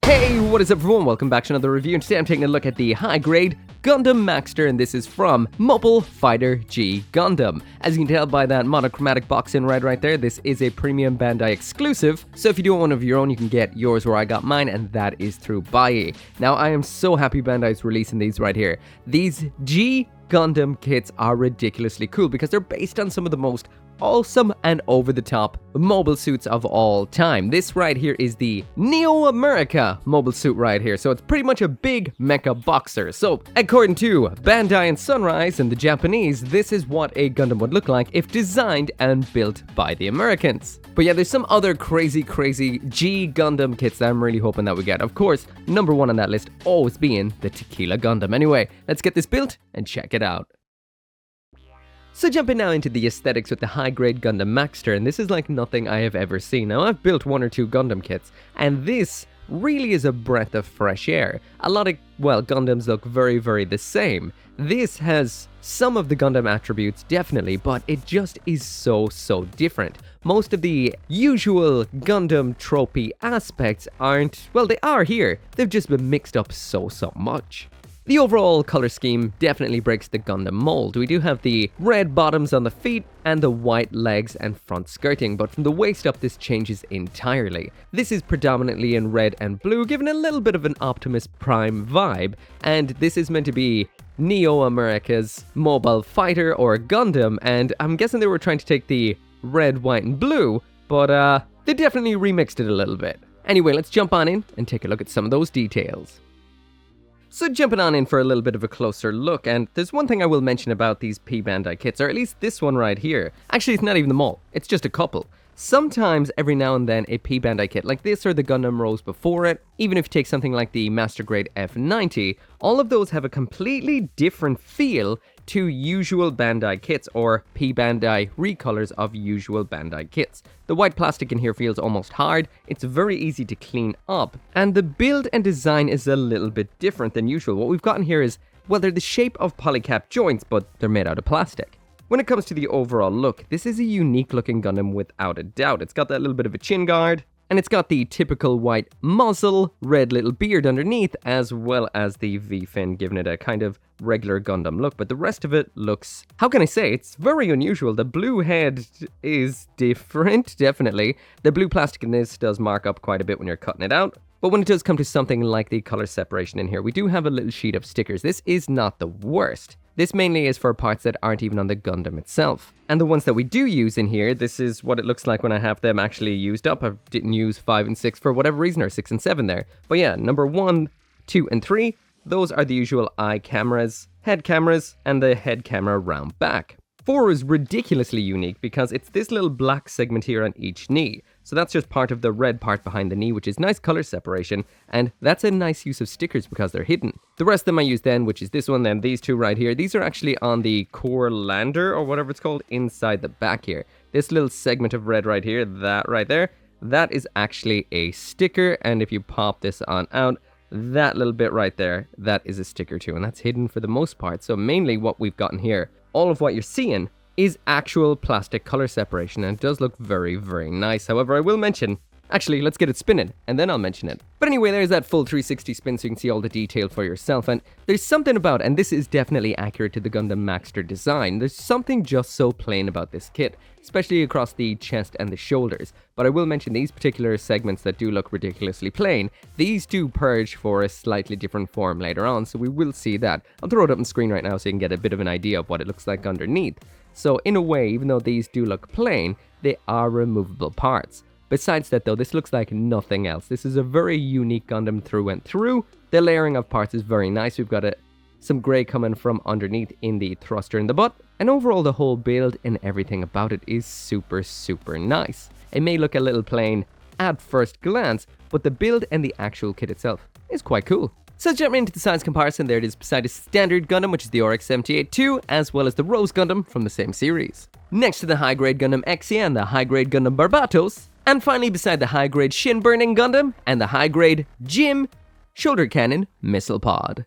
Hey, what is up everyone? Welcome back to another review, and today I'm taking a look at the high-grade Gundam Maxter, and this is from Mobile Fighter G Gundam. As you can tell by that monochromatic box in red right there, this is a premium Bandai exclusive, so if you do want one of your own, you can get yours where I got mine, and that is through Buyee. Now, I am so happy Bandai's releasing these right here. These G Gundam kits are ridiculously cool because they're based on some of the most awesome and over-the-top mobile suits of all time. This right here is the Neo America mobile suit right here, so it's pretty much a big mecha boxer. So, according to Bandai and Sunrise and the Japanese, this is what a Gundam would look like if designed and built by the Americans. But yeah, there's some other crazy G Gundam kits that I'm really hoping that we get. Of course, number one on that list always being the Tequila Gundam. Anyway, let's get this built and check it out. So jumping now into the aesthetics with the high-grade Gundam Maxter, and this is like nothing I have ever seen. Now, I've built one or two Gundam kits, and this really is a breath of fresh air. A lot of, well, Gundams look very the same. This has some of the Gundam attributes, definitely, but it just is so different. Most of the usual Gundam tropey aspects aren't, well, they are here. They've just been mixed up so much. The overall color scheme definitely breaks the Gundam mold. We do have the red bottoms on the feet and the white legs and front skirting, but from the waist up this changes entirely. This is predominantly in red and blue, giving a little bit of an Optimus Prime vibe, and this is meant to be Neo America's mobile fighter or Gundam, and I'm guessing they were trying to take the red, white, and blue, but they definitely remixed it a little bit. Anyway, let's jump on in and take a look at some of those details. So jumping on in for a little bit of a closer look, and there's one thing I will mention about these P-Bandai kits, or at least this one right here. Actually, it's not even them all, it's just a couple. Sometimes, every now and then, a P-Bandai kit like this or the Gundam Rose before it, even if you take something like the Master Grade F90, all of those have a completely different feel to usual Bandai kits, or P-Bandai recolors of usual Bandai kits. The white plastic in here feels almost hard, it's very easy to clean up, and the build and design is a little bit different than usual. What we've gotten here is, well, they're the shape of polycap joints, but they're made out of plastic. When it comes to the overall look, this is a unique looking Gundam without a doubt. It's got that little bit of a chin guard, and it's got the typical white muzzle, red little beard underneath, as well as the V-fin, giving it a kind of regular Gundam look. But the rest of it looks, how can I say, it's very unusual. The blue head is different, definitely. The blue plastic in this does mark up quite a bit when you're cutting it out. But when it does come to something like the color separation in here, we do have a little sheet of stickers. This is not the worst. This mainly is for parts that aren't even on the Gundam itself. And the ones that we do use in here, this is what it looks like when I have them actually used up. I didn't use 5 and 6 for whatever reason, or 6 and 7 there. But yeah, number 1, 2, and 3, those are the usual eye cameras, head cameras, and the head camera round back. 4 is ridiculously unique because it's this little black segment here on each knee. So that's just part of the red part behind the knee, which is nice color separation, and that's a nice use of stickers because they're hidden. The rest of them I use then, which is this one, then these two right here. These are actually on the core lander, or whatever it's called, inside the back here. This little segment of red right here, that right there, that is actually a sticker, and if you pop this on out, that little bit right there, that is a sticker too, and that's hidden for the most part. So mainly what we've gotten here, all of what you're seeing is actual plastic color separation, and it does look very nice. However, I will mention, actually, let's get it spinning, and then I'll mention it. But anyway, there's that full 360 spin so you can see all the detail for yourself, and there's something about, and this is definitely accurate to the Gundam Maxter design, there's something just so plain about this kit, especially across the chest and the shoulders. But I will mention these particular segments that do look ridiculously plain, these do purge for a slightly different form later on, so we will see that. I'll throw it up on screen right now so you can get a bit of an idea of what it looks like underneath. So in a way, even though these do look plain, they are removable parts. Besides that though, this looks like nothing else. This is a very unique Gundam through and through. The layering of parts is very nice. We've got some grey coming from underneath in the thruster and the butt. And overall, the whole build and everything about it is super nice. It may look a little plain at first glance, but the build and the actual kit itself is quite cool. So jumping into the size comparison, there it is beside a standard Gundam, which is the RX-78-2, as well as the Rose Gundam from the same series. Next to the high-grade Gundam Exia and the high-grade Gundam Barbatos, and finally beside the high-grade Shin Burning Gundam and the high-grade Jim Shoulder Cannon Missile Pod.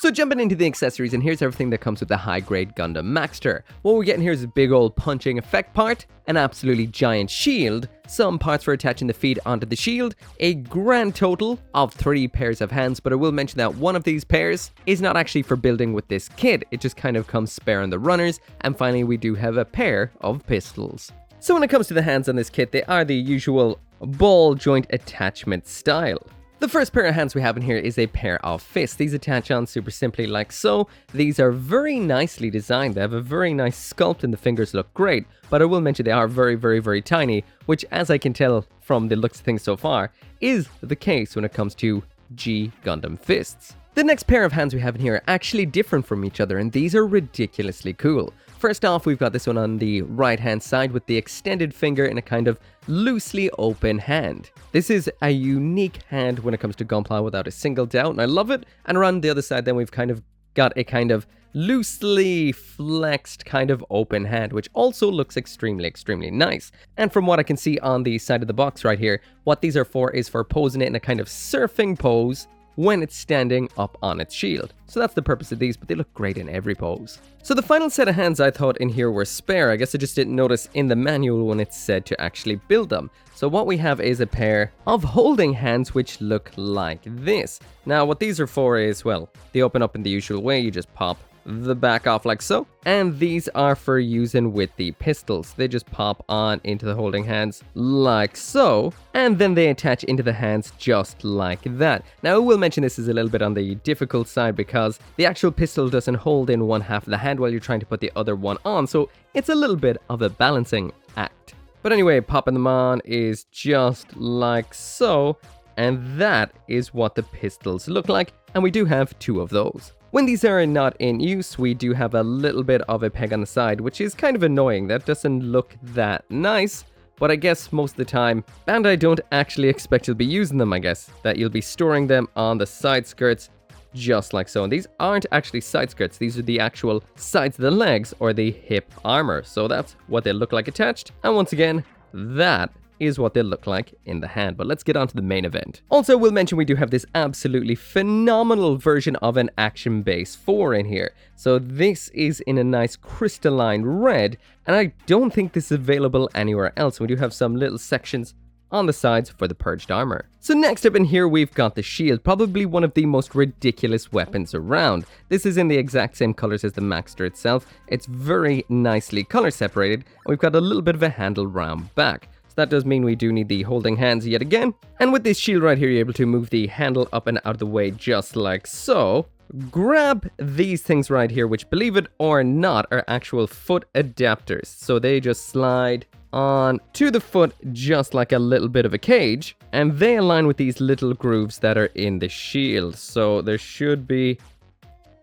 So jumping into the accessories, and here's everything that comes with the high-grade Gundam Maxter. What we're getting here is a big old punching effect part, an absolutely giant shield, some parts for attaching the feet onto the shield, a grand total of 3 pairs of hands, but I will mention that one of these pairs is not actually for building with this kit, it just kind of comes spare on the runners, and finally we do have a pair of pistols. So when it comes to the hands on this kit, they are the usual ball joint attachment style. The first pair of hands we have in here is a pair of fists. These attach on super simply like so. These are very nicely designed. They have a very nice sculpt and the fingers look great, but I will mention they are very tiny, which, as I can tell from the looks of things so far, is the case when it comes to G Gundam fists. The next pair of hands we have in here are actually different from each other, and these are ridiculously cool. First off, we've got this one on the right hand side with the extended finger in a kind of loosely open hand. This is a unique hand when it comes to gunpla without a single doubt, and I love it. And around the other side then we've kind of got a kind of loosely flexed kind of open hand, which also looks extremely nice. And from what I can see on the side of the box right here, what these are for is for posing it in a kind of surfing pose when it's standing up on its shield. So that's the purpose of these, but they look great in every pose. So the final set of hands I thought in here were spare. I guess I just didn't notice in the manual when it said to actually build them. So what we have is a pair of holding hands which look like this. Now what these are for is, well, they open up in the usual way. You just pop the back off like so, and these are for using with the pistols. They just pop on into the holding hands like so, and then they attach into the hands just like that. Now I will mention this is a little bit on the difficult side because the actual pistol doesn't hold in one half of the hand while you're trying to put the other one on, so it's a little bit of a balancing act. But anyway, popping them on is just like so, and that is what the pistols look like, and we do have 2 of those. When these are not in use, we do have a little bit of a peg on the side, which is kind of annoying. That doesn't look that nice, but I guess most of the time, Bandai don't actually expect you'll be using them, I guess. That you'll be storing them on the side skirts, just like so. And these aren't actually side skirts, these are the actual sides of the legs or the hip armor. So that's what they look like attached. And once again, that is what they look like in the hand. But let's get on to the main event. Also, we'll mention we do have this absolutely phenomenal version of an Action Base 4 in here. So this is in a nice crystalline red, and I don't think this is available anywhere else. We do have some little sections on the sides for the purged armor. So next up in here we've got the shield, probably one of the most ridiculous weapons around. This is in the exact same colors as the Maxter itself. It's very nicely color separated, and we've got a little bit of a handle round back. So that does mean we do need the holding hands yet again. And with this shield right here, you're able to move the handle up and out of the way just like so. Grab these things right here, which, believe it or not, are actual foot adapters. So they just slide on to the foot just like a little bit of a cage, and they align with these little grooves that are in the shield. So there should be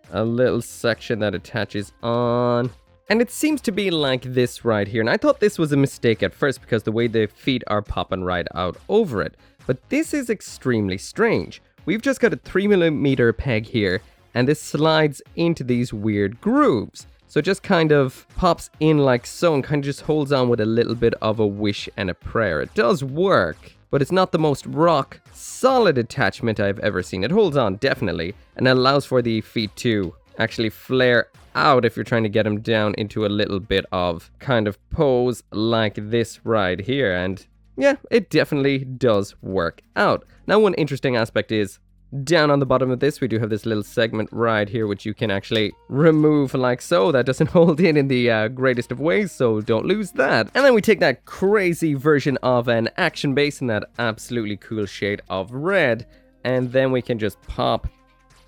a little section that attaches on. And it seems to be like this right here. And I thought this was a mistake at first because the way the feet are popping right out over it. But this is extremely strange. We've just got a 3mm peg here, and this slides into these weird grooves. So it just kind of pops in like so and kind of just holds on with a little bit of a wish and a prayer. It does work, but it's not the most rock solid attachment I've ever seen. It holds on definitely, and allows for the feet to actually flare out if you're trying to get them down into a little bit of kind of pose like this right here. And yeah, it definitely does work out. Now, one interesting aspect is down on the bottom of this, we do have this little segment right here, which you can actually remove like so. That doesn't hold in the greatest of ways, so don't lose that. And then we take that crazy version of an Action Base in that absolutely cool shade of red, and then we can just pop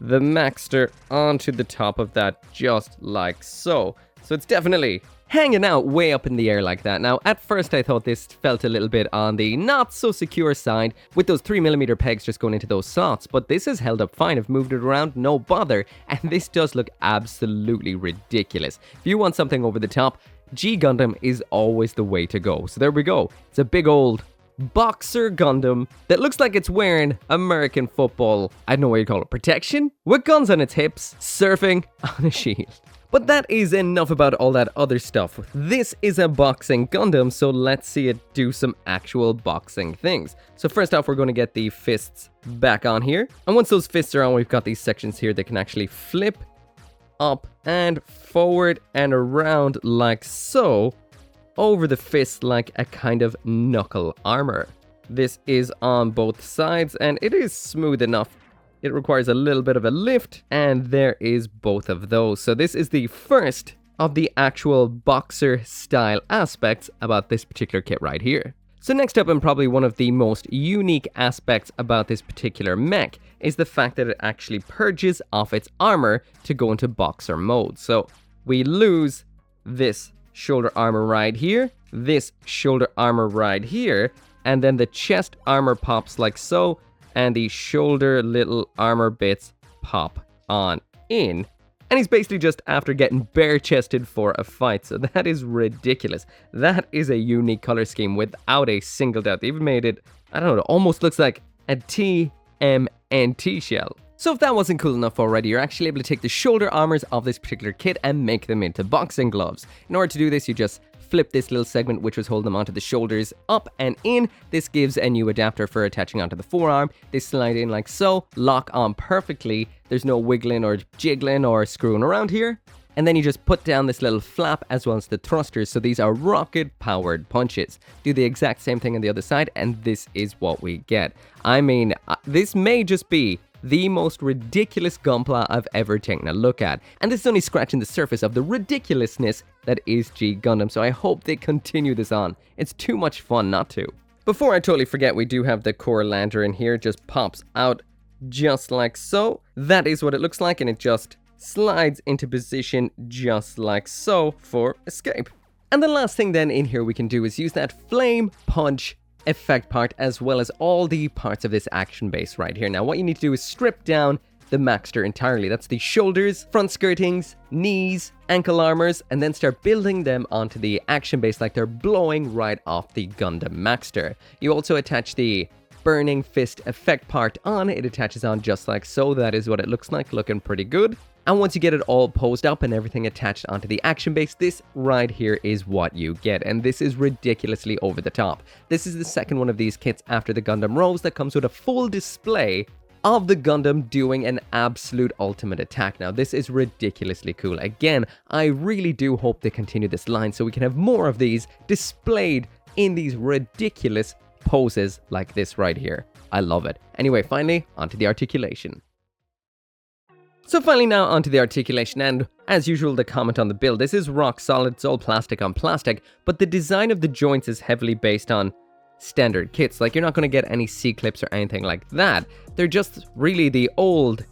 the Maxter onto the top of that just like so. So it's definitely hanging out way up in the air like that. Now, at first I thought this felt a little bit on the not so secure side with those 3mm pegs just going into those slots, but this has held up fine. I've moved it around, no bother, and this does look absolutely ridiculous. If you want something over the top, G Gundam is always the way to go. So there we go. It's a big old boxer Gundam that looks like it's wearing American football, I don't know what you call it, protection? With guns on its hips, surfing on a shield. But that is enough about all that other stuff. This is a boxing Gundam, so let's see it do some actual boxing things. So first off, we're going to get the fists back on here. And once those fists are on, we've got these sections here that can actually flip up and forward and around like so, over the fist like a kind of knuckle armor. This is on both sides, and it is smooth enough. It requires a little bit of a lift, and there is both of those. So this is the first of the actual boxer style aspects about this particular kit right here. So next up, and probably one of the most unique aspects about this particular mech, is the fact that it actually purges off its armor to go into boxer mode. So we lose this shoulder armor right here, this shoulder armor right here, and then the chest armor pops like so, and the shoulder little armor bits pop on in. And he's basically just after getting bare-chested for a fight, so that is ridiculous. That is a unique color scheme without a single doubt. They even made it, I don't know, it almost looks like a TMNT shell. So if that wasn't cool enough already, you're actually able to take the shoulder armors of this particular kit and make them into boxing gloves. In order to do this, you just flip this little segment which was holding them onto the shoulders up and in. This gives a new adapter for attaching onto the forearm. They slide in like so, lock on perfectly. There's no wiggling or jiggling or screwing around here. And then you just put down this little flap as well as the thrusters. So these are rocket powered punches. Do the exact same thing on the other side, and this is what we get. I mean, this may just be the most ridiculous gunpla I've ever taken a look at. And this is only scratching the surface of the ridiculousness that is G Gundam, so I hope they continue this on. It's too much fun not to. Before I totally forget, we do have the core lander in here. It just pops out just like so. That is what it looks like, and it just slides into position just like so for escape. And the last thing then in here we can do is use that flame punch effect part as well as all the parts of this action base right here. Now what you need to do is strip down the Maxter entirely. That's the shoulders, front skirtings, knees, ankle armors, and then start building them onto the action base like they're blowing right off the Gundam Maxter. You also attach the burning fist effect part on. It attaches on just like so. That is what it looks like, looking pretty good. And once you get it all posed up and everything attached onto the action base, this right here is what you get. And this is ridiculously over the top. This is the second one of these kits after the Gundam Rose that comes with a full display of the Gundam doing an absolute ultimate attack. Now, this is ridiculously cool. Again, I really do hope they continue this line so we can have more of these displayed in these ridiculous poses like this right here. I love it. Anyway, finally, onto the articulation. So finally now onto the articulation, and as usual the comment on the build. This is rock solid, it's all plastic on plastic, but the design of the joints is heavily based on standard kits. Like, you're not going to get any C-clips or anything like that. They're just really the old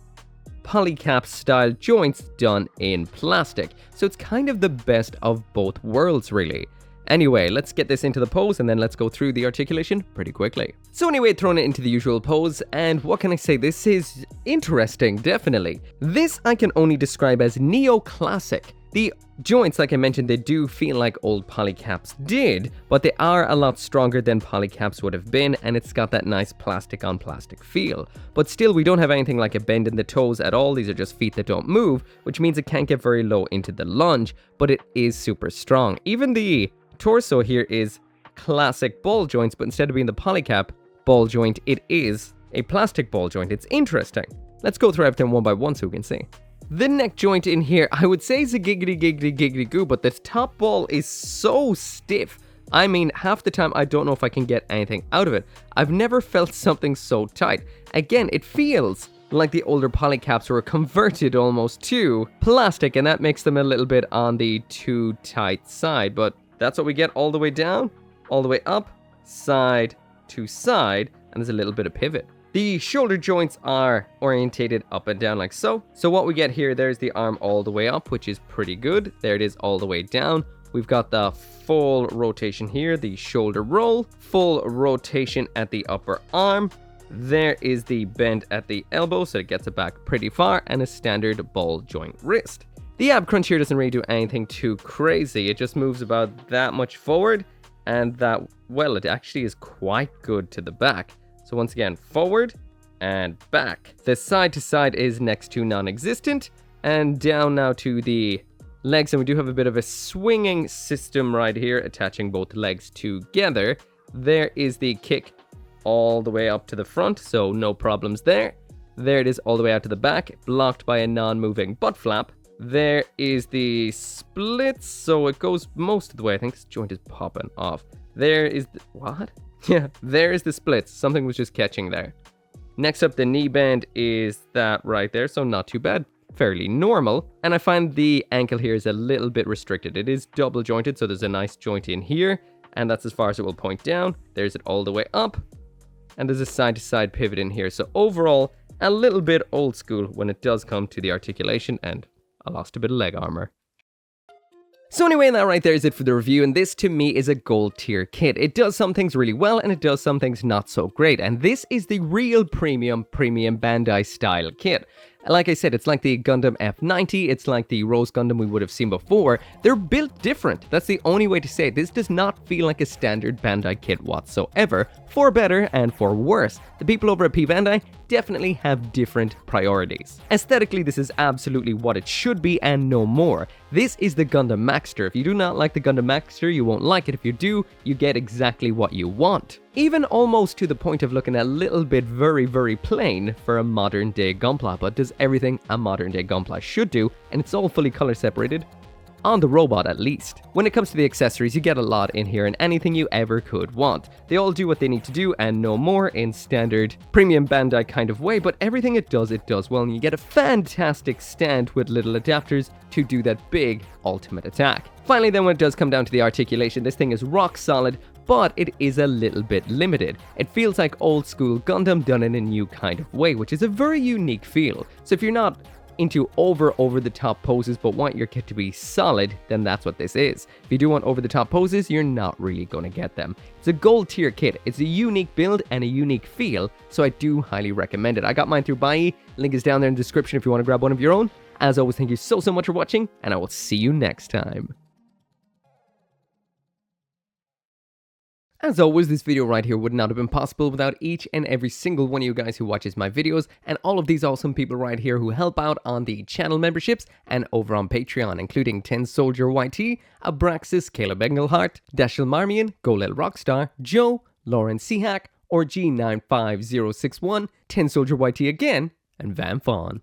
polycap style joints done in plastic. So it's kind of the best of both worlds really. Anyway, let's get this into the pose and then let's go through the articulation pretty quickly. So anyway, throwing it into the usual pose, and what can I say? This is interesting, definitely. This I can only describe as neoclassic. The joints, like I mentioned, they do feel like old polycaps did, but they are a lot stronger than polycaps would have been, and it's got that nice plastic on plastic feel. But still, we don't have anything like a bend in the toes at all. These are just feet that don't move, which means it can't get very low into the lunge, but it is super strong. Even the torso here is classic ball joints, but instead of being the polycap ball joint, it is a plastic ball joint. It's interesting. Let's go through everything one by one so we can see. The neck joint in here, I would say is a giggity goo, but the top ball is so stiff. I mean, half the time I don't know if I can get anything out of it. I've never felt something so tight. Again, it feels like the older polycaps were converted almost to plastic, and that makes them a little bit on the too tight side, but that's what we get all the way down, all the way up, side to side, and there's a little bit of pivot. The shoulder joints are orientated up and down like so. So what we get here, there's the arm all the way up, which is pretty good. There it is all the way down. We've got the full rotation here, the shoulder roll, full rotation at the upper arm. There is the bend at the elbow, so it gets it back pretty far, and a standard ball joint wrist. The ab crunch here doesn't really do anything too crazy. It just moves about that much forward, and that, well, it actually is quite good to the back. So once again, forward and back. The side to side is next to non-existent, and down now to the legs, and we do have a bit of a swinging system right here, attaching both legs together. There is the kick all the way up to the front, so no problems there. There it is all the way out to the back, blocked by a non-moving butt flap. There is the split, so it goes most of the way. I think this joint is popping off. There is the... what? Yeah, there is the splits. Something was just catching there. Next up, the knee bend is that right there, so not too bad. Fairly normal. And I find the ankle here is a little bit restricted. It is double jointed, so there's a nice joint in here, and that's as far as it will point down. There's it all the way up, and there's a side-to-side pivot in here. So overall, a little bit old school when it does come to the articulation, and I lost a bit of leg armor. So anyway, that right there is it for the review, and this to me is a gold tier kit. It does some things really well, and it does some things not so great, and this is the real premium Bandai style kit. Like I said, it's like the Gundam F90, it's like the Rose Gundam we would have seen before. They're built different, that's the only way to say it. This does not feel like a standard Bandai kit whatsoever, for better and for worse. The people over at Bandai definitely have different priorities. Aesthetically, this is absolutely what it should be and no more. This is the Gundam Maxter. If you do not like the Gundam Maxter, you won't like it. If you do, you get exactly what you want. Even almost to the point of looking a little bit very plain for a modern day gunpla, but does everything a modern day gunpla should do, and it's all fully color separated. On the robot at least. When it comes to the accessories, you get a lot in here and anything you ever could want. They all do what they need to do and no more in standard premium Bandai kind of way, but everything it does well, and you get a fantastic stand with little adapters to do that big ultimate attack. Finally then, when it does come down to the articulation, this thing is rock solid, but it is a little bit limited. It feels like old school Gundam done in a new kind of way, which is a very unique feel. So if you're not into over the top poses but want your kit to be solid, then that's what this is. If you do want over the top poses, you're not really going to get them. It's a gold tier kit. It's a unique build and a unique feel, so I do highly recommend it. I got mine through Buyee. Link is down there in the description if you want to grab one of your own. As always, thank you so much for watching, and I will see you next time. As always, this video right here would not have been possible without each and every single one of you guys who watches my videos, and all of these awesome people right here who help out on the channel memberships and over on Patreon, including 10 Soldier YT, Abraxas, Caleb Engelhart, Dashel Marmion, Golel Rockstar, Joe, Lauren Seahack, or G95061, 10 Soldier YT again, and Van Fawn.